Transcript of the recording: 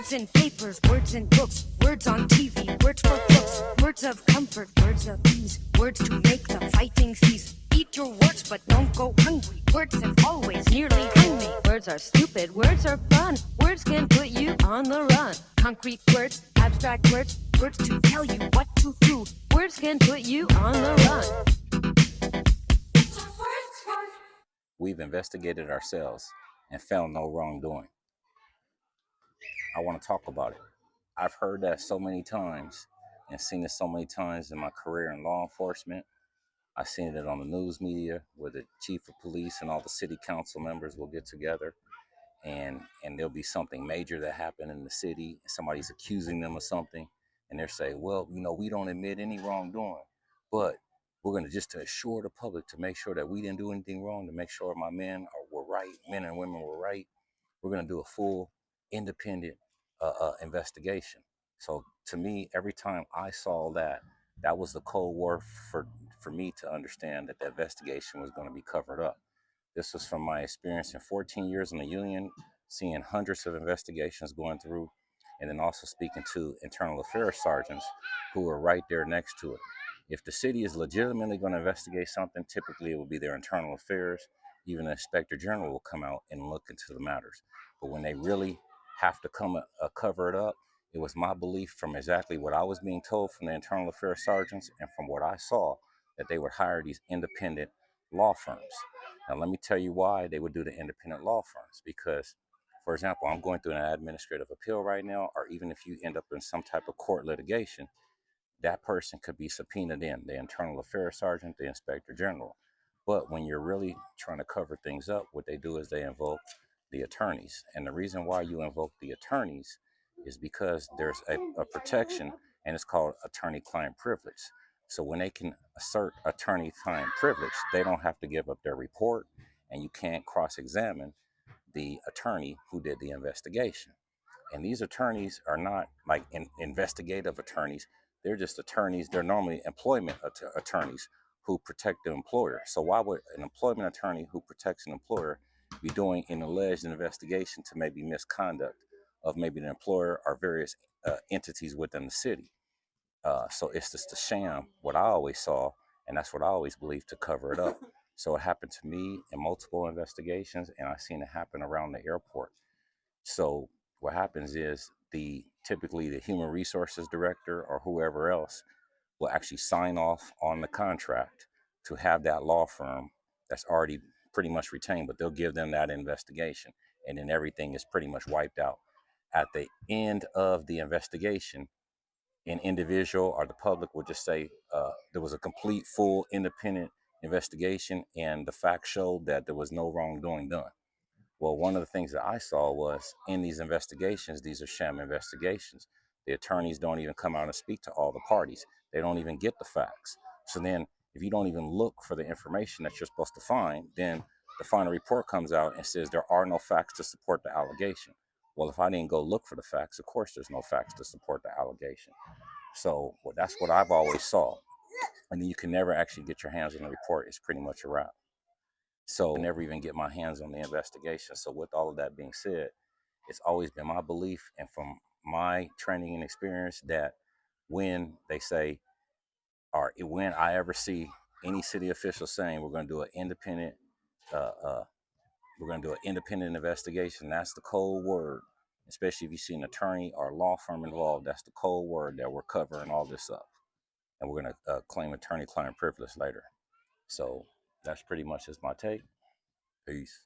Words in papers, words in books, words on TV, words for books, words of comfort, words of ease, words to make the fighting cease. Eat your words, but don't go hungry. Words have always nearly hung me. Words are stupid, words are fun. Words can put you on the run. Concrete words, abstract words, words to tell you what to do. Words can put you on the run. We've investigated ourselves and found no wrongdoing. I want to talk about it. I've heard that so many times and seen it so many times in my career in law enforcement. I've seen it on the news media where the chief of police and all the city council members will get together and there'll be something major that happened in the city. Somebody's accusing them of something and they're saying, well, we don't admit any wrongdoing, but we're going to just to assure the public to make sure that we didn't do anything wrong, to make sure my men were right, men and women were right. We're going to do a full independent investigation. So to me, every time I saw that, that was the cold war for me to understand that the investigation was going to be covered up. This was from my experience in 14 years in the union, seeing hundreds of investigations going through, and then also speaking to internal affairs sergeants who were right there next to it. If the city is legitimately going to investigate something, typically it will be their internal affairs. Even the inspector general will come out and look into the matters. But when they really have to come cover it up, it was my belief from exactly what I was being told from the internal affairs sergeants and from what I saw that they would hire these independent law firms. Now, let me tell you why they would do the independent law firms. Because, for example, I'm going through an administrative appeal right now, or even if you end up in some type of court litigation, that person could be subpoenaed in, the internal affairs sergeant, the inspector general. But when you're really trying to cover things up, what they do is they invoke the attorneys. And the reason why you invoke the attorneys is because there's a protection, and it's called attorney-client privilege. So when they can assert attorney-client privilege, they don't have to give up their report, and you can't cross-examine the attorney who did the investigation. And these attorneys are not like investigative attorneys. They're just attorneys. They're normally employment attorneys who protect the employer. So why would an employment attorney who protects an employer be doing an alleged investigation to maybe misconduct of maybe the employer or various entities within the city? So it's just a sham, what I always saw, and that's what I always believed, to cover it up. So it happened to me in multiple investigations, and I've seen it happen around the airport. So what happens is typically the human resources director or whoever else will actually sign off on the contract to have that law firm that's already pretty much retained, but they'll give them that investigation, and then everything is pretty much wiped out. At the end of the investigation, an individual or the public would just say there was a complete, full, independent investigation, and the facts showed that there was no wrongdoing done. Well, one of the things that I saw was in these investigations, these are sham investigations. The attorneys don't even come out and speak to all the parties. They don't even get the facts. So then if you don't even look for the information that you're supposed to find, then the final report comes out and says there are no facts to support the allegation. Well, if I didn't go look for the facts, of course there's no facts to support the allegation. So that's what I've always saw. And then you can never actually get your hands on the report. It's pretty much a wrap. So I never even get my hands on the investigation. So with all of that being said, it's always been my belief and from my training and experience that when they say, or when I ever see any city official saying we're going to do an independent, investigation, that's the code word. Especially if you see an attorney or law firm involved, that's the code word that we're covering all this up, and we're going to claim attorney-client privilege later. So that's pretty much just my take. Peace.